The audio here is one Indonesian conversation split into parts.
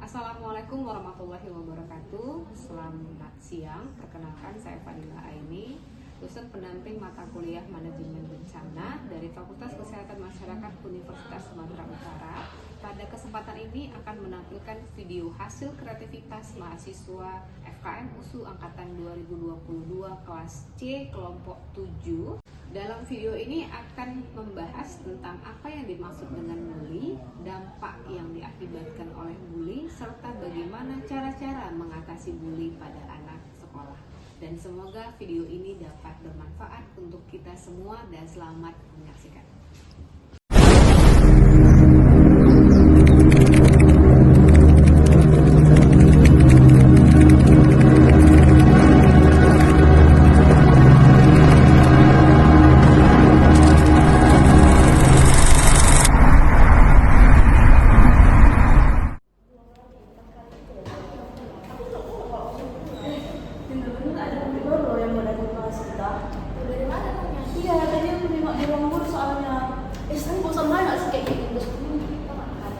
Assalamualaikum warahmatullahi wabarakatuh. Selamat siang. Perkenalkan, saya Fadila Aini, dosen pendamping mata kuliah Manajemen Bencana dari Fakultas Kesehatan Masyarakat Universitas Sumatera Utara. Pada kesempatan ini akan menampilkan video hasil kreativitas mahasiswa FKM USU Angkatan 2022 kelas C kelompok 7. Dalam video ini akan membahas tentang apa yang dimaksud dengan bully, dampak yang diakibatkan oleh bully, serta bagaimana cara-cara mengatasi bully pada anak sekolah. Dan semoga video ini dapat bermanfaat untuk kita semua dan selamat menyaksikan. Iya, tadi aku nengok di ruang guru soalnya. Sekarang bosan banget nggak sih kayak gitu? Terus kita makan,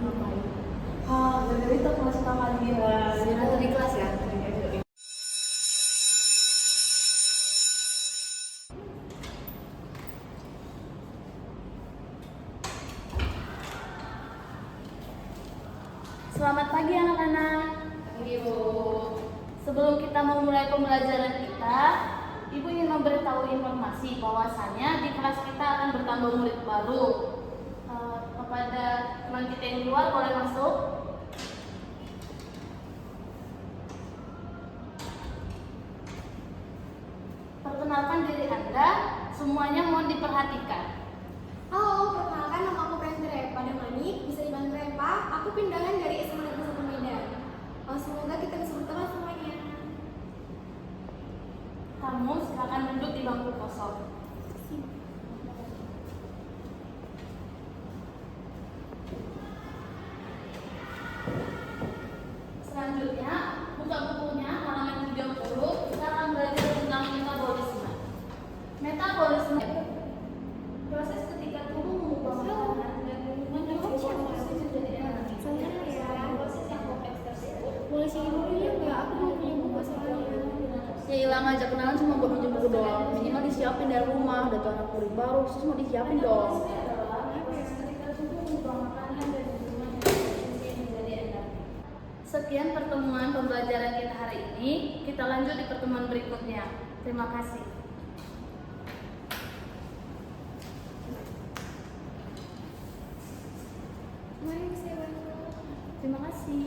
ngapain? Gara-gara itu aku masih tahan dia. Atau di kelas ya? Selamat pagi anak-anak. Ibu. Sebelum kita memulai pembelajaran kita, Ibu ingin memberitahu informasi bahwasanya di kelas kita akan bertambah murid baru. Kepada teman kita yang keluar boleh masuk. Perkenalkan diri Anda, semuanya mohon diperhatikan. Halo, perkenalkan nama aku Pranti Repa Damani, bisa dipanggil Repa. Aku pindahan dari SMA Negeri 1 Medan. Semoga kita bisa berteman semuanya. Kamu silakan duduk di bangku kosong. Selanjutnya, buka bukunya halaman 30. Kita akan belajar tentang metabolisme. Metabolisme proses ketika tubuh mengubah makanan dan menyebabkan proses menjadi energi. Proses yang kompleks tersebut. Boleh sih ibu ya nggak? Aku mau punya buku soalnya. Ya hilang aja kenalan cuma buat pinjam buku doang. Minimal disiapin dari rumah, udah tuh anak murid baru, terus mau disiapin dong. Sekian pertemuan pembelajaran kita hari ini. Kita lanjut di pertemuan berikutnya. Terima kasih. Mari saya bantu. Terima kasih.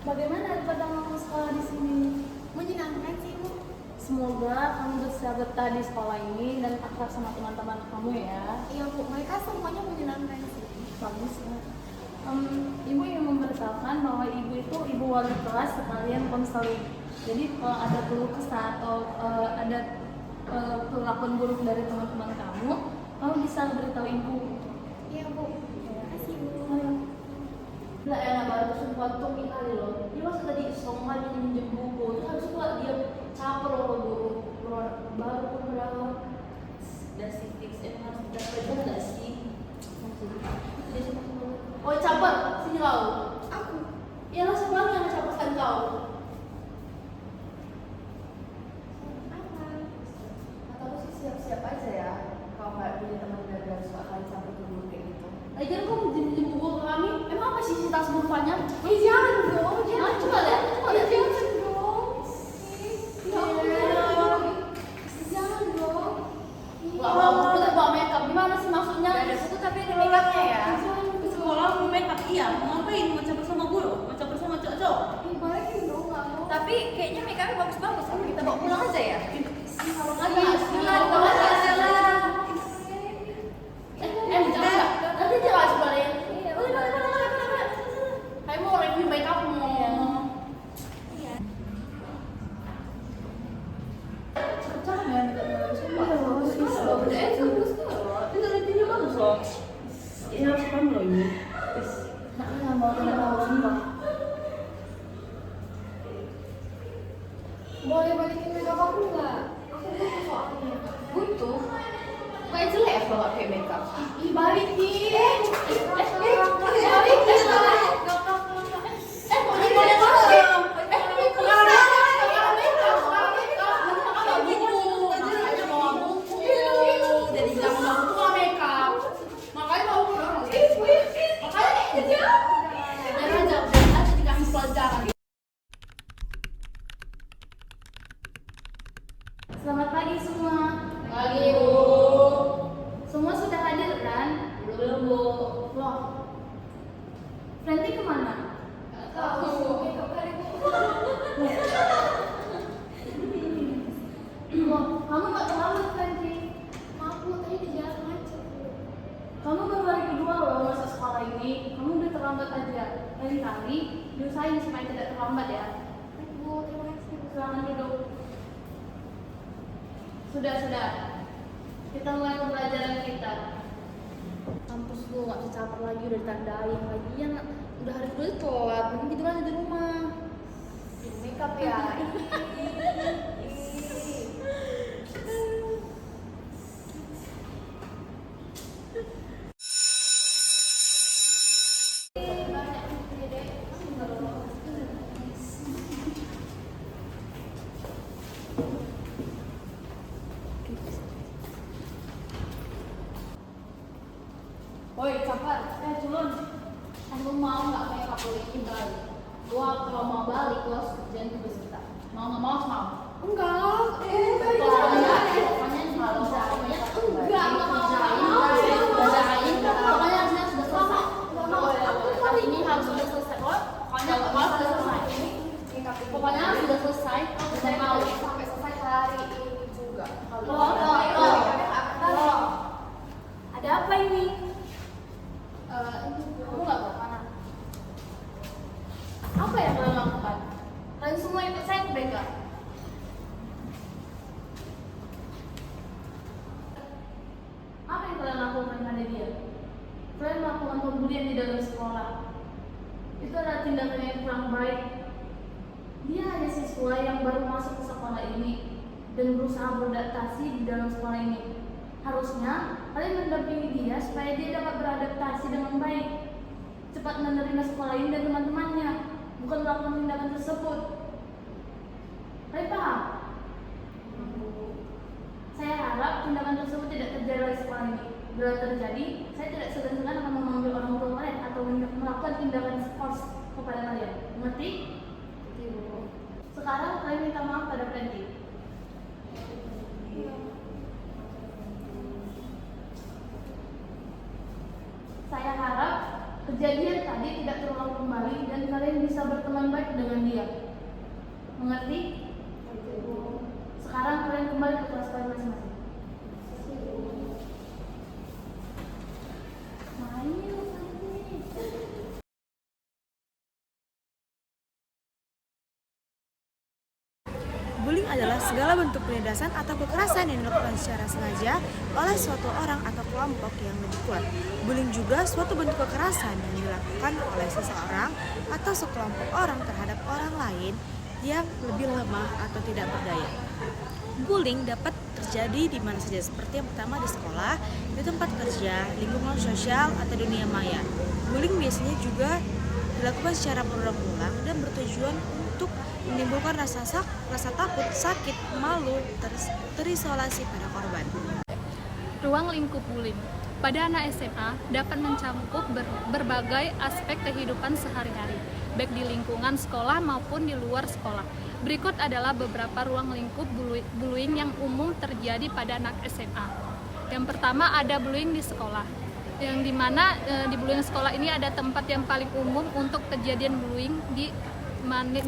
Bagaimana pertama kamu sekolah di sini? Menyenangkan sih ibu. Semoga kamu bisa betah di sekolah ini dan akrab sama teman-teman kamu ya. Iya bu, mereka semuanya menyenangkan sih. Bagus ya. Ibu ingin memberitahukan bahwa ibu itu ibu wali kelas sekalian konseling. Jadi kalau ada keluh kesah atau ada perlakuan buruk dari teman-teman kamu bisa beritahu ibu. Iya bu. Terima kasih bu. Lah enak baru sumpah tuh kali loh. Dia masa tadi iseng lagi minjem buku. Harus gua dia caper loh guru. Baru pun berapa? Dan si fix harus kita belajar nggak sih? Oh caper, sini kau. Aku. Ya lo sebenarnya yang ngecaperkan kau. Apa? Atau sih siap-siap aja ya kalau nggak punya teman dagang suka kali sampai ke guru kayak gitu. Lagian kau minjem buku ke kami? Emang apa sih tas bukunya? Jangan dong. Jangan. Coba lihat, coba lihat. Jangan dong. Ya Allah. Jangan dong. Wah, buku tak bawa makeup. Gimana sih maksudnya? Gak ada buku tapi ada makeupnya ya. Ke sekolah mau make up iya, mau ngapain? Mau campur sama guru? Mau campur sama cowok-cowok? Balikin dong, nggak mau. Tapi kayaknya makeupnya bagus-bagus. Apa kita bawa pulang aja ya? Kalau nggak bawa aja lah. Jangan. Nanti jangan sebalik. Boleh. Kamu mau review makeupmu. Cocok ya makeupnya. Sumpah. Bagus. Bagus kok. Itu reviewnya bagus loh. Ini harus paham loh ini. Nah, mau kena tahu sumpah. Boleh balikin makeup aku nggak? Aku butuh soalnya. Butuh. banget kayak makeup. Ih, balik nih. Jadi jangan mau buka makeup. Makanya mau buka. Makanya biar aja dikasih pelajaran. Selamat pagi semua. Pagi, Bu. Semua sudah hadir kan? Belum, Bu. Loh, Franti kemana? Loh, kamu nggak terlambat Franti. Maaf Bu, tadi di jalan macet. Kamu baru hari kedua loh masuk sekolah ini. Kamu udah terlambat aja. Lain kali diusahain supaya tidak terlambat ya. Baik Bu, terima kasih Bu. Silakan duduk. Sudah. Kita mulai pembelajaran kita. Kampus lu nggak bisa caper lagi, udah ditandain lagian udah hari kedua telat, mending tidur aja di rumah. Makeup ya. Woi, caper. Culun. Kamu mau nggak makeup lu ini balik? Gua kalau mau balik, gua harus kerjain tugas kita. Mau nggak mau harus mau. Enggak. Pokoknya kalau pokoknya harusnya sudah selesai. Hari ini harus sudah selesai. Pokoknya harus sudah selesai. Pokoknya harus sudah selesai. Saya mau Sampai selesai hari ini juga. Loh. Ada apa ini? Kamu nggak mau mana? Apa yang kalian lakukan? Kalian semua ikut saya ke BK. Apa yang kalian lakukan pada dia? Kalian melakukan pembulian di dalam sekolah. Itu adalah tindakan yang kurang baik. Dia hanya siswa yang baru masuk ke sekolah ini dan berusaha beradaptasi di dalam sekolah ini. Harusnya kalian mendampingi dia supaya dia dapat beradaptasi dengan baik, cepat menerima sekolah ini dan teman-temannya, bukan melakukan tindakan tersebut. Kalian paham? Saya harap tindakan tersebut tidak terjadi lagi sekolah ini. Bila terjadi, saya tidak segan-segan akan memanggil orang tua kalian atau melakukan tindakan force kepada kalian. Mengerti? Sekarang kalian minta maaf pada Franti. Saya harap kejadian tadi tidak terulang kembali dan kalian bisa berteman baik dengan dia. Mengerti? Sekarang kalian kembali ke kelas kalian masing-masing. Bullying adalah segala bentuk penindasan atau kekerasan yang dilakukan secara sengaja oleh suatu orang atau kelompok yang lebih kuat. Bullying juga suatu bentuk kekerasan yang dilakukan oleh seseorang atau sekelompok orang terhadap orang lain yang lebih lemah atau tidak berdaya. Bullying dapat terjadi di mana saja, seperti yang pertama di sekolah, di tempat kerja, lingkungan sosial, atau dunia maya. Bullying biasanya juga dilakukan secara berulang-ulang dan bertujuan untuk menimbulkan rasa takut, sakit, malu, terisolasi pada korban. Ruang lingkup bullying pada anak SMA dapat mencakup berbagai aspek kehidupan sehari-hari, baik di lingkungan sekolah maupun di luar sekolah. Berikut adalah beberapa ruang lingkup bullying yang umum terjadi pada anak SMA. Yang pertama ada bullying di sekolah, yang dimana di bullying sekolah ini ada tempat yang paling umum untuk kejadian bullying di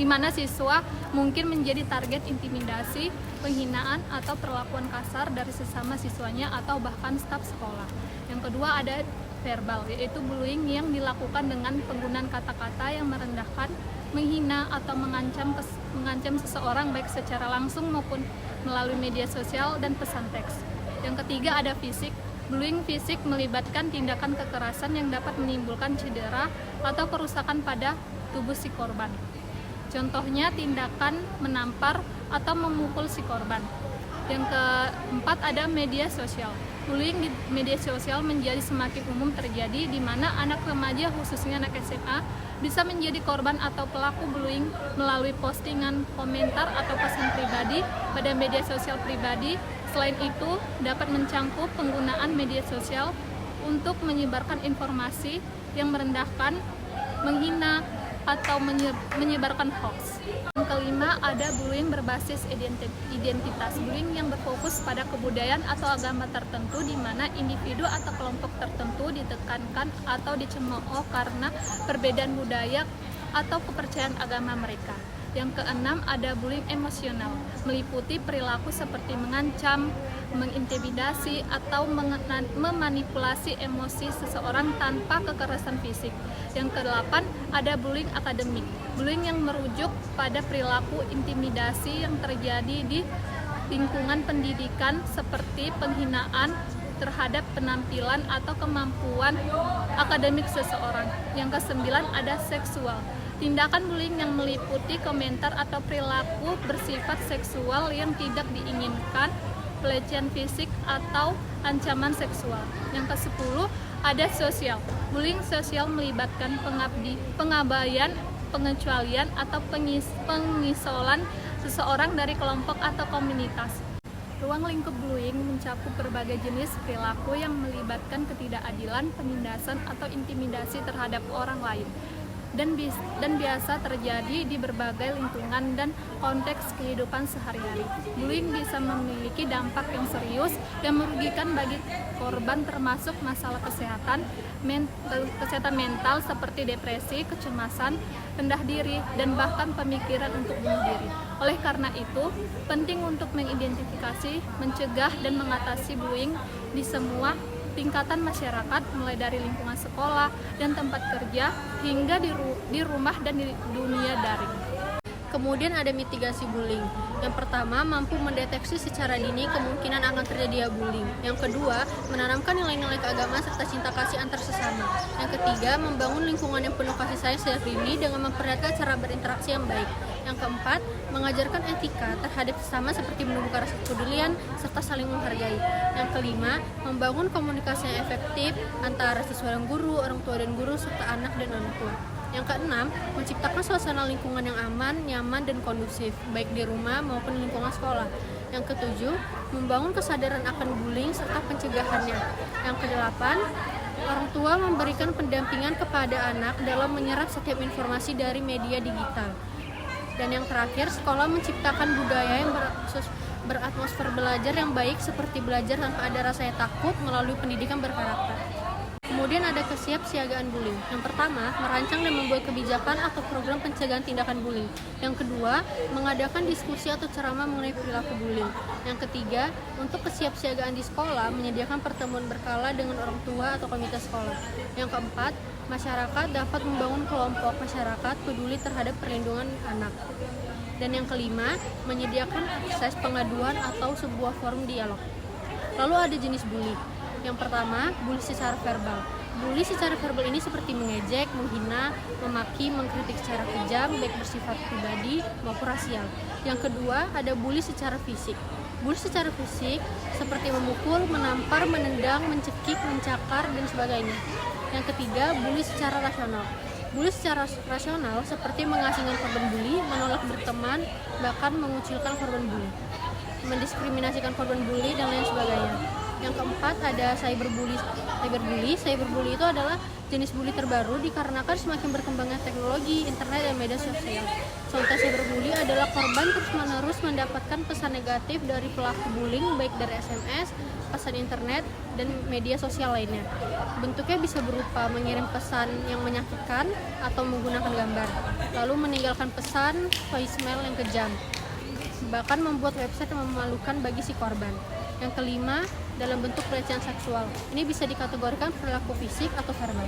mana siswa mungkin menjadi target intimidasi, penghinaan, atau perlakuan kasar dari sesama siswanya atau bahkan staf sekolah. Yang kedua ada verbal, yaitu bullying yang dilakukan dengan penggunaan kata-kata yang merendahkan, menghina, atau mengancam seseorang baik secara langsung maupun melalui media sosial dan pesan teks. Yang ketiga ada fisik. Bullying fisik melibatkan tindakan kekerasan yang dapat menimbulkan cedera atau kerusakan pada tubuh si korban. Contohnya tindakan menampar atau memukul si korban. Yang keempat ada media sosial. Bullying di media sosial menjadi semakin umum terjadi di mana anak remaja khususnya anak SMA bisa menjadi korban atau pelaku bullying melalui postingan, komentar atau pesan pribadi pada media sosial pribadi. Selain itu, dapat mencangkup penggunaan media sosial untuk menyebarkan informasi yang merendahkan, menghina, atau menyebarkan hoax. Yang kelima ada bullying berbasis identitas. Bullying yang berfokus pada kebudayaan atau agama tertentu di mana individu atau kelompok tertentu ditekankan atau dicemooh karena perbedaan budaya atau kepercayaan agama mereka. Yang keenam ada bullying emosional, meliputi perilaku seperti mengancam, mengintimidasi, atau memanipulasi emosi seseorang tanpa kekerasan fisik. Yang kedelapan ada bullying akademik, bullying yang merujuk pada perilaku intimidasi yang terjadi di lingkungan pendidikan seperti penghinaan terhadap penampilan atau kemampuan akademik seseorang. Yang kesembilan ada seksual. Tindakan bullying yang meliputi komentar atau perilaku bersifat seksual yang tidak diinginkan, pelecehan fisik, atau ancaman seksual. Yang ke-10 ada sosial. Bullying sosial melibatkan pengabaian, pengecualian, atau pengisolan seseorang dari kelompok atau komunitas. Ruang lingkup bullying mencakup berbagai jenis perilaku yang melibatkan ketidakadilan, penindasan, atau intimidasi terhadap orang lain. Dan biasa terjadi di berbagai lingkungan dan konteks kehidupan sehari-hari. Bullying bisa memiliki dampak yang serius dan merugikan bagi korban, termasuk masalah kesehatan mental seperti depresi, kecemasan, rendah diri, dan bahkan pemikiran untuk bunuh diri. Oleh karena itu, penting untuk mengidentifikasi, mencegah, dan mengatasi bullying di semua tingkatan masyarakat, mulai dari lingkungan sekolah dan tempat kerja hingga di rumah dan di dunia daring. Kemudian ada mitigasi bullying. Yang pertama, mampu mendeteksi secara dini kemungkinan akan terjadinya bullying. Yang kedua, menanamkan nilai-nilai keagamaan serta cinta kasih antar sesama. Yang ketiga, membangun lingkungan yang penuh kasih sayang sejak dini dengan memperlihatkan cara berinteraksi yang baik. Yang keempat, mengajarkan etika terhadap sesama seperti menumbuhkan rasa kepedulian serta saling menghargai. Yang kelima, membangun komunikasi yang efektif antara siswa dan guru, orang tua dan guru, serta anak dan orang tua. Yang keenam, menciptakan suasana lingkungan yang aman, nyaman, dan kondusif, baik di rumah maupun di lingkungan sekolah. Yang ketujuh, membangun kesadaran akan bullying serta pencegahannya. Yang kedelapan, orang tua memberikan pendampingan kepada anak dalam menyerap setiap informasi dari media digital. Dan yang terakhir, sekolah menciptakan budaya yang beratmosfer belajar yang baik seperti belajar tanpa ada rasa takut melalui pendidikan berkarakter. Kemudian ada kesiapsiagaan bullying. Yang pertama, merancang dan membuat kebijakan atau program pencegahan tindakan bullying. Yang kedua, mengadakan diskusi atau ceramah mengenai perilaku bullying. Yang ketiga, untuk kesiapsiagaan di sekolah, menyediakan pertemuan berkala dengan orang tua atau komite sekolah. Yang keempat, masyarakat dapat membangun kelompok masyarakat peduli terhadap perlindungan anak. Dan yang kelima, menyediakan akses pengaduan atau sebuah forum dialog. Lalu ada jenis bully. Yang pertama, bully secara verbal. Bully secara verbal ini seperti mengejek, menghina, memaki, mengkritik secara kejam, baik bersifat pribadi maupun rasial. Yang kedua, ada bully secara fisik. Bully secara fisik seperti memukul, menampar, menendang, mencekik, mencakar, dan sebagainya. Yang ketiga, bully secara rasional. Bully secara rasional seperti mengasingkan korban bully, menolak berteman, bahkan mengucilkan korban bully, mendiskriminasikan korban bully, dan lain sebagainya. Yang keempat ada cyberbully. Cyberbully itu adalah jenis bully terbaru dikarenakan semakin berkembangnya teknologi, internet, dan media sosial. Contoh cyberbully adalah korban terus-menerus mendapatkan pesan negatif dari pelaku bullying baik dari SMS, pesan internet, dan media sosial lainnya. Bentuknya bisa berupa mengirim pesan yang menyakitkan atau menggunakan gambar, lalu meninggalkan pesan voicemail yang kejam, bahkan membuat website yang memalukan bagi si korban. Yang kelima, dalam bentuk pelecehan seksual. Ini bisa dikategorikan perilaku fisik atau verbal.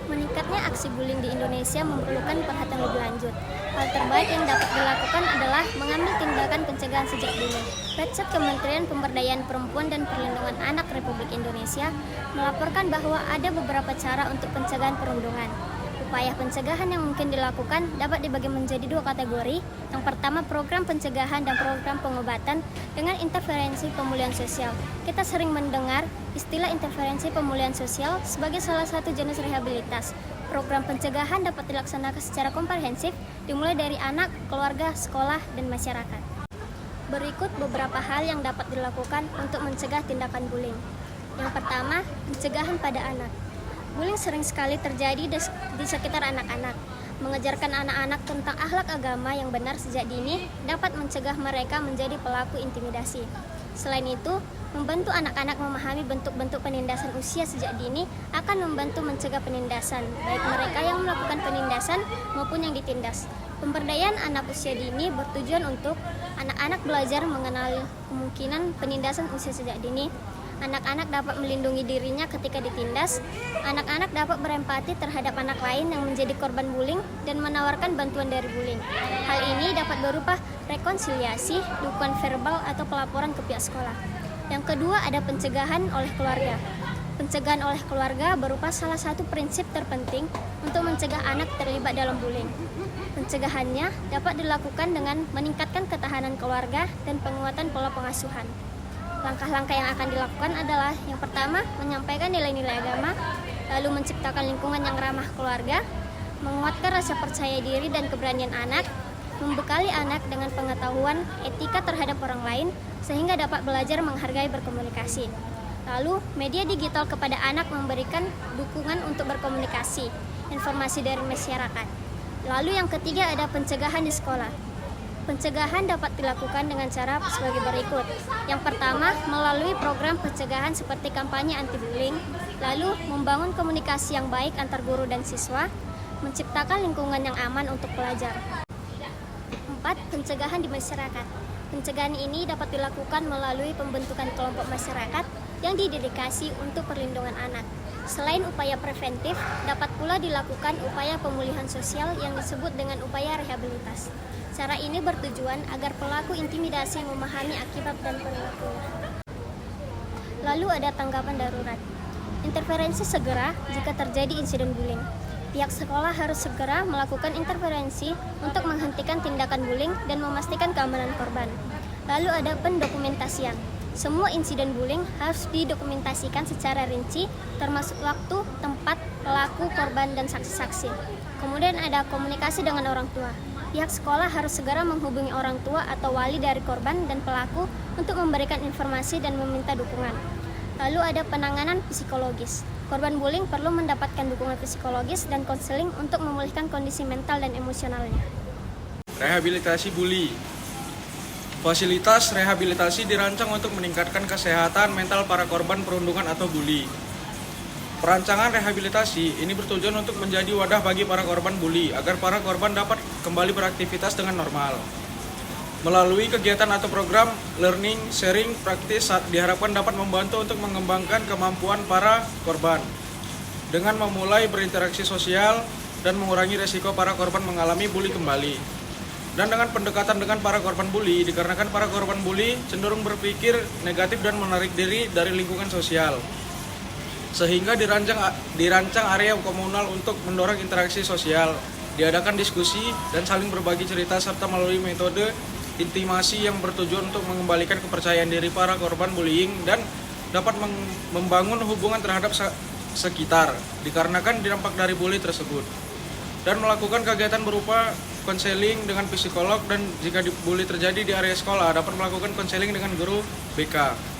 Meningkatnya aksi bullying di Indonesia memerlukan perhatian lebih lanjut. Hal terbaik yang dapat dilakukan adalah mengambil tindakan pencegahan sejak dini. Website Kementerian Pemberdayaan Perempuan dan Perlindungan Anak Republik Indonesia melaporkan bahwa ada beberapa cara untuk pencegahan perundungan. Upaya pencegahan yang mungkin dilakukan dapat dibagi menjadi 2 kategori. Yang pertama, program pencegahan dan program pengobatan dengan interferensi pemulihan sosial. Kita sering mendengar istilah interferensi pemulihan sosial sebagai salah satu jenis rehabilitas. Program pencegahan dapat dilaksanakan secara komprehensif, dimulai dari anak, keluarga, sekolah, dan masyarakat. Berikut beberapa hal yang dapat dilakukan untuk mencegah tindakan bullying. Yang pertama, pencegahan pada anak. Bullying sering sekali terjadi di sekitar anak-anak. Mengajarkan anak-anak tentang akhlak agama yang benar sejak dini dapat mencegah mereka menjadi pelaku intimidasi. Selain itu, membantu anak-anak memahami bentuk-bentuk penindasan usia sejak dini akan membantu mencegah penindasan, baik mereka yang melakukan penindasan maupun yang ditindas. Pemberdayaan anak usia dini bertujuan untuk anak-anak belajar mengenali kemungkinan penindasan usia sejak dini. Anak-anak dapat melindungi dirinya ketika ditindas. Anak-anak dapat berempati terhadap anak lain yang menjadi korban bullying dan menawarkan bantuan dari bullying. Hal ini dapat berupa rekonsiliasi, dukungan verbal, atau pelaporan ke pihak sekolah. Yang kedua, ada pencegahan oleh keluarga. Pencegahan oleh keluarga berupa salah satu prinsip terpenting untuk mencegah anak terlibat dalam bullying. Pencegahannya dapat dilakukan dengan meningkatkan ketahanan keluarga dan penguatan pola pengasuhan. Langkah-langkah yang akan dilakukan adalah yang pertama, menyampaikan nilai-nilai agama, lalu menciptakan lingkungan yang ramah keluarga, menguatkan rasa percaya diri dan keberanian anak, membekali anak dengan pengetahuan etika terhadap orang lain sehingga dapat belajar menghargai berkomunikasi. Lalu, media digital kepada anak memberikan dukungan untuk berkomunikasi, informasi dari masyarakat. Lalu yang ketiga, ada pencegahan di sekolah. Pencegahan dapat dilakukan dengan cara sebagai berikut. Yang pertama, melalui program pencegahan seperti kampanye anti-bullying, lalu membangun komunikasi yang baik antar guru dan siswa, menciptakan lingkungan yang aman untuk pelajar. 4. Pencegahan di masyarakat. Pencegahan ini dapat dilakukan melalui pembentukan kelompok masyarakat yang didedikasi untuk perlindungan anak. Selain upaya preventif, dapat pula dilakukan upaya pemulihan sosial yang disebut dengan upaya rehabilitas. Cara ini bertujuan agar pelaku intimidasi memahami akibat dan perilakunya. Lalu ada tanggapan darurat. Interferensi segera jika terjadi insiden bullying. Pihak sekolah harus segera melakukan interferensi untuk menghentikan tindakan bullying dan memastikan keamanan korban. Lalu ada pendokumentasian. Semua insiden bullying harus didokumentasikan secara rinci, termasuk waktu, tempat, pelaku, korban, dan saksi-saksi. Kemudian ada komunikasi dengan orang tua. Pihak sekolah harus segera menghubungi orang tua atau wali dari korban dan pelaku untuk memberikan informasi dan meminta dukungan. Lalu ada penanganan psikologis. Korban bullying perlu mendapatkan dukungan psikologis dan konseling untuk memulihkan kondisi mental dan emosionalnya. Rehabilitasi bully. Fasilitas rehabilitasi dirancang untuk meningkatkan kesehatan mental para korban perundungan atau bully. Perancangan rehabilitasi ini bertujuan untuk menjadi wadah bagi para korban bully agar para korban dapat kembali beraktivitas dengan normal. Melalui kegiatan atau program learning, sharing, praktis diharapkan dapat membantu untuk mengembangkan kemampuan para korban dengan memulai berinteraksi sosial dan mengurangi resiko para korban mengalami bully kembali. Dan dengan pendekatan dengan para korban bully, dikarenakan para korban bully cenderung berpikir negatif dan menarik diri dari lingkungan sosial. Sehingga dirancang area komunal untuk mendorong interaksi sosial, diadakan diskusi dan saling berbagi cerita serta melalui metode intimasi yang bertujuan untuk mengembalikan kepercayaan diri para korban bullying dan dapat membangun hubungan terhadap sekitar dikarenakan dampak dari bully tersebut. Dan melakukan kegiatan berupa konseling dengan psikolog dan jika bully terjadi di area sekolah dapat melakukan konseling dengan guru BK.